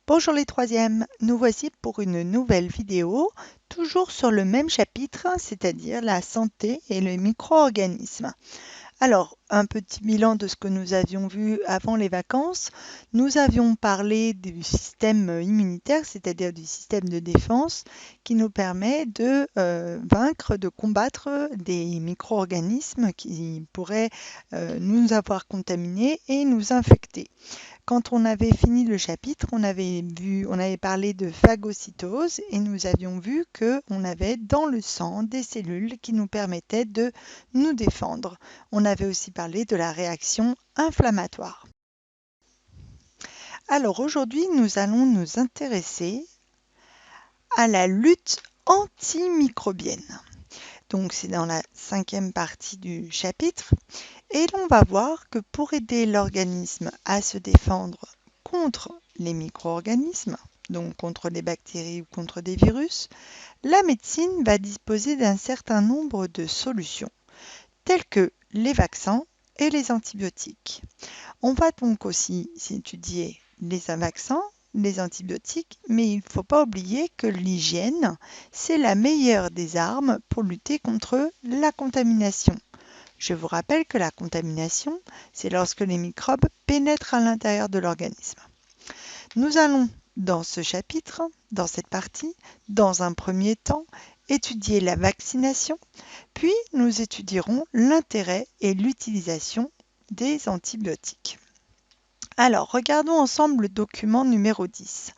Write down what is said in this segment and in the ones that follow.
Bonjour les troisièmes, nous voici pour une nouvelle vidéo, toujours sur le même chapitre, c'est-à-dire la santé et les micro-organismes. Alors, un petit bilan de ce que nous avions vu avant les vacances. Nous avions parlé du système immunitaire, c'est-à-dire du système de défense, qui nous permet de vaincre, de combattre des micro-organismes qui pourraient nous avoir contaminés et nous infecter. Quand on avait fini le chapitre, on avait parlé de phagocytose et nous avions vu qu'on avait dans le sang des cellules qui nous permettaient de nous défendre. On avait aussi parlé de la réaction inflammatoire. Alors aujourd'hui, nous allons nous intéresser à la lutte antimicrobienne. Donc c'est dans la 5e partie du chapitre. Et l'on va voir que pour aider l'organisme à se défendre contre les micro-organismes, donc contre les bactéries ou contre des virus, la médecine va disposer d'un certain nombre de solutions, telles que les vaccins et les antibiotiques. On va donc aussi étudier les vaccins, les antibiotiques, mais il ne faut pas oublier que l'hygiène, c'est la meilleure des armes pour lutter contre la contamination. Je vous rappelle que la contamination, c'est lorsque les microbes pénètrent à l'intérieur de l'organisme. Nous allons, dans ce chapitre, dans cette partie, dans un premier temps, étudier la vaccination, puis nous étudierons l'intérêt et l'utilisation des antibiotiques. Alors, regardons ensemble le document numéro 10.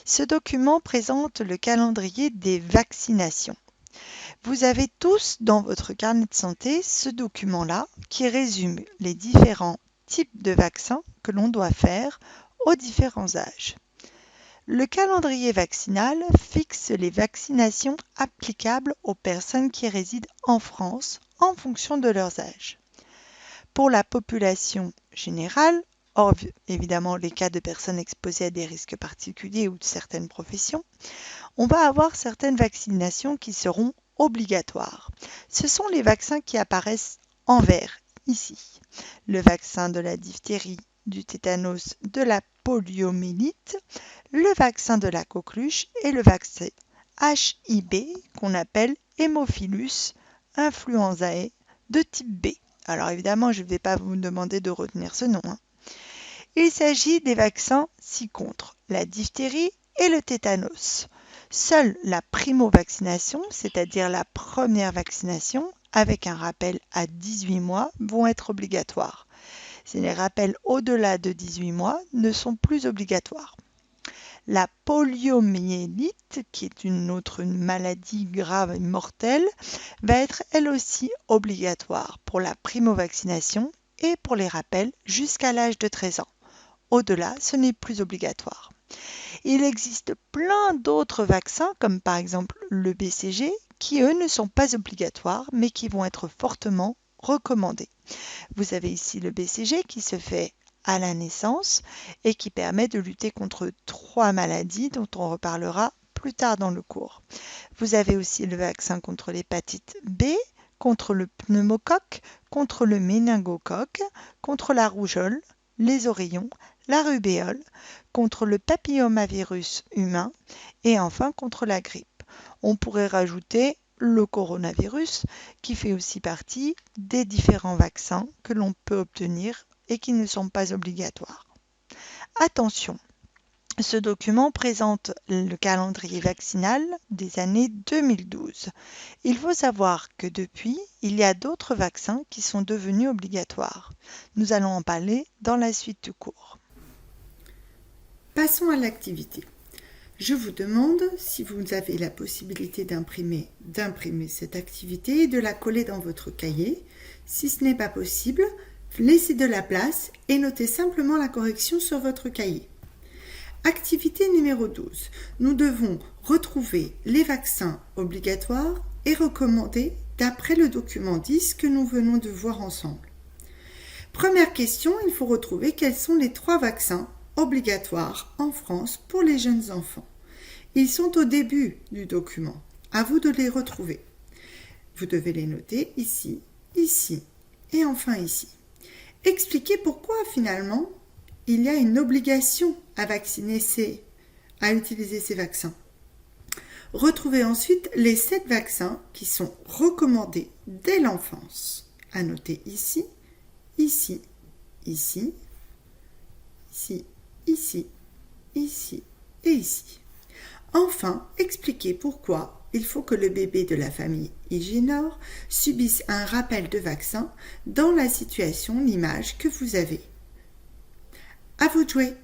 Ce document présente le calendrier des vaccinations. Vous avez tous dans votre carnet de santé ce document-là qui résume les différents types de vaccins que l'on doit faire aux différents âges. Le calendrier vaccinal fixe les vaccinations applicables aux personnes qui résident en France en fonction de leurs âges. Pour la population générale, hors évidemment les cas de personnes exposées à des risques particuliers ou de certaines professions, on va avoir certaines vaccinations qui seront obligatoires. Ce sont les vaccins qui apparaissent en vert ici. Le vaccin de la diphtérie, du tétanos, de la poliomyélite, le vaccin de la coqueluche et le vaccin HIB qu'on appelle Haemophilus influenzae de type B. Alors évidemment, je ne vais pas vous demander de retenir ce nom. Il s'agit des vaccins ci-contre la diphtérie et le tétanos. Seule la primo-vaccination, c'est-à-dire la première vaccination, avec un rappel à 18 mois, vont être obligatoires. Les rappels au-delà de 18 mois ne sont plus obligatoires. La poliomyélite, qui est une autre maladie grave et mortelle, va être elle aussi obligatoire pour la primo-vaccination et pour les rappels jusqu'à l'âge de 13 ans. Au-delà, ce n'est plus obligatoire. Il existe plein d'autres vaccins, comme par exemple le BCG, qui eux ne sont pas obligatoires, mais qui vont être fortement recommandés. Vous avez ici le BCG qui se fait à la naissance et qui permet de lutter contre 3 maladies dont on reparlera plus tard dans le cours. Vous avez aussi le vaccin contre l'hépatite B, contre le pneumocoque, contre le méningocoque, contre la rougeole, les oreillons, la rubéole, contre le papillomavirus humain et enfin contre la grippe. On pourrait rajouter le coronavirus qui fait aussi partie des différents vaccins que l'on peut obtenir et qui ne sont pas obligatoires. Attention, ce document présente le calendrier vaccinal des années 2012. Il faut savoir que depuis, il y a d'autres vaccins qui sont devenus obligatoires. Nous allons en parler dans la suite du cours. Passons à l'activité. Je vous demande, si vous avez la possibilité d'imprimer cette activité et de la coller dans votre cahier. Si ce n'est pas possible, laissez de la place et notez simplement la correction sur votre cahier. Activité numéro 12. Nous devons retrouver les vaccins obligatoires et recommandés d'après le document 10 que nous venons de voir ensemble. Première question, il faut retrouver quels sont les 3 vaccins obligatoires en France pour les jeunes enfants. Ils sont au début du document. À vous de les retrouver. Vous devez les noter ici, ici et enfin ici. Expliquez pourquoi finalement il y a une obligation à vacciner ces à utiliser ces vaccins. Retrouvez ensuite les 7 vaccins qui sont recommandés dès l'enfance. À noter ici, ici, ici, ici, ici, ici et ici. Enfin, expliquez pourquoi il faut que le bébé de la famille Hygiénor subisse un rappel de vaccin dans la situation, l'image que vous avez. À vous de jouer!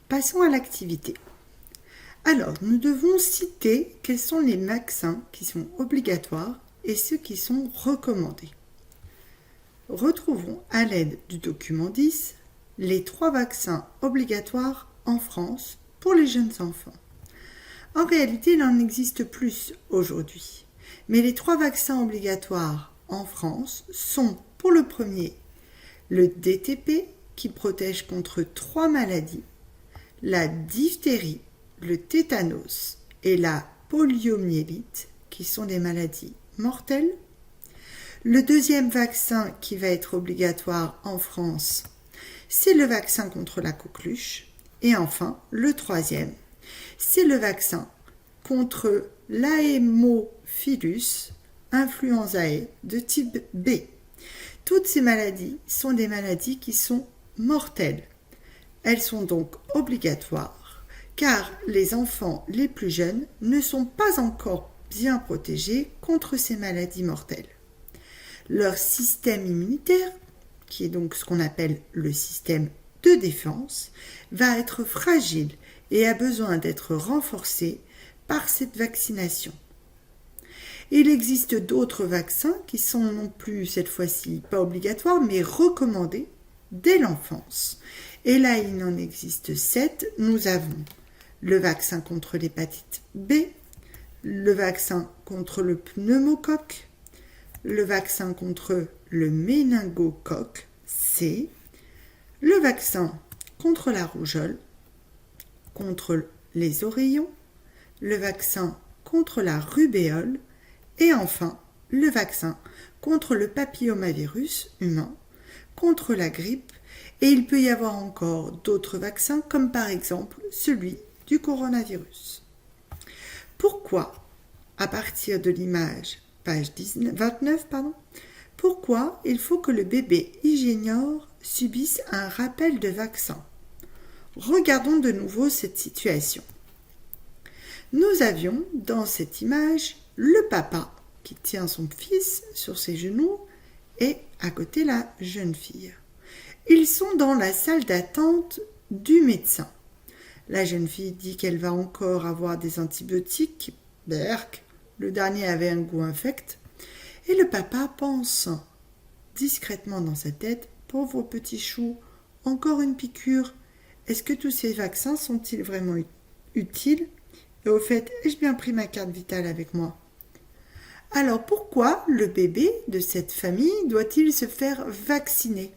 Passons à l'activité. Alors, nous devons citer quels sont les vaccins qui sont obligatoires et ceux qui sont recommandés. Retrouvons à l'aide du document 10 les 3 vaccins obligatoires en France pour les jeunes enfants. En réalité, il en existe plus aujourd'hui, mais les 3 vaccins obligatoires en France sont pour le premier le DTP qui protège contre 3 maladies, la diphtérie, le tétanos et la poliomyélite, qui sont des maladies mortelles. Le deuxième vaccin qui va être obligatoire en France, c'est le vaccin contre la coqueluche. Et enfin, le troisième, c'est le vaccin contre l'haémophilus influenzae de type B. Toutes ces maladies sont des maladies qui sont mortelles. Elles sont donc obligatoires car les enfants les plus jeunes ne sont pas encore bien protégés contre ces maladies mortelles. Leur système immunitaire, qui est donc ce qu'on appelle le système de défense, va être fragile et a besoin d'être renforcé par cette vaccination. Il existe d'autres vaccins qui sont non plus cette fois-ci pas obligatoires mais recommandés dès l'enfance. Et là, il en existe 7. Nous avons le vaccin contre l'hépatite B, le vaccin contre le pneumocoque, le vaccin contre le méningocoque C, le vaccin contre la rougeole, contre les oreillons, le vaccin contre la rubéole et enfin le vaccin contre le papillomavirus humain, contre la grippe. Et il peut y avoir encore d'autres vaccins, comme par exemple celui du coronavirus. Pourquoi, à partir de l'image, page 29, pourquoi il faut que le bébé Hygiénor subisse un rappel de vaccin? Regardons de nouveau cette situation. Nous avions dans cette image le papa qui tient son fils sur ses genoux et à côté la jeune fille. Ils sont dans la salle d'attente du médecin. La jeune fille dit qu'elle va encore avoir des antibiotiques. Berk, le dernier avait un goût infect. Et le papa pense discrètement dans sa tête, pauvre petit chou, encore une piqûre. Est-ce que tous ces vaccins sont-ils vraiment utiles? Et au fait, ai-je bien pris ma carte vitale avec moi? Alors pourquoi le bébé de cette famille doit-il se faire vacciner?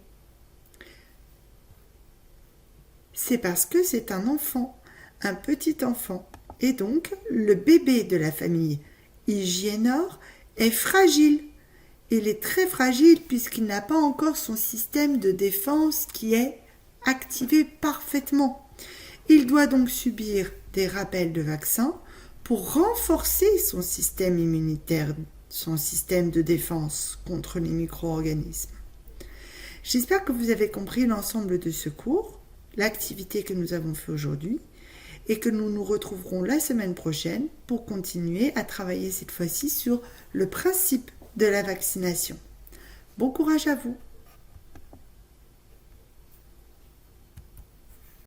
C'est parce que c'est un enfant, un petit enfant. Et donc, le bébé de la famille Hygiénor est fragile. Il est très fragile puisqu'il n'a pas encore son système de défense qui est activé parfaitement. Il doit donc subir des rappels de vaccins pour renforcer son système immunitaire, son système de défense contre les micro-organismes. J'espère que vous avez compris l'ensemble de ce cours, l'activité que nous avons fait aujourd'hui, et que nous nous retrouverons la semaine prochaine pour continuer à travailler cette fois-ci sur le principe de la vaccination. Bon courage à vous!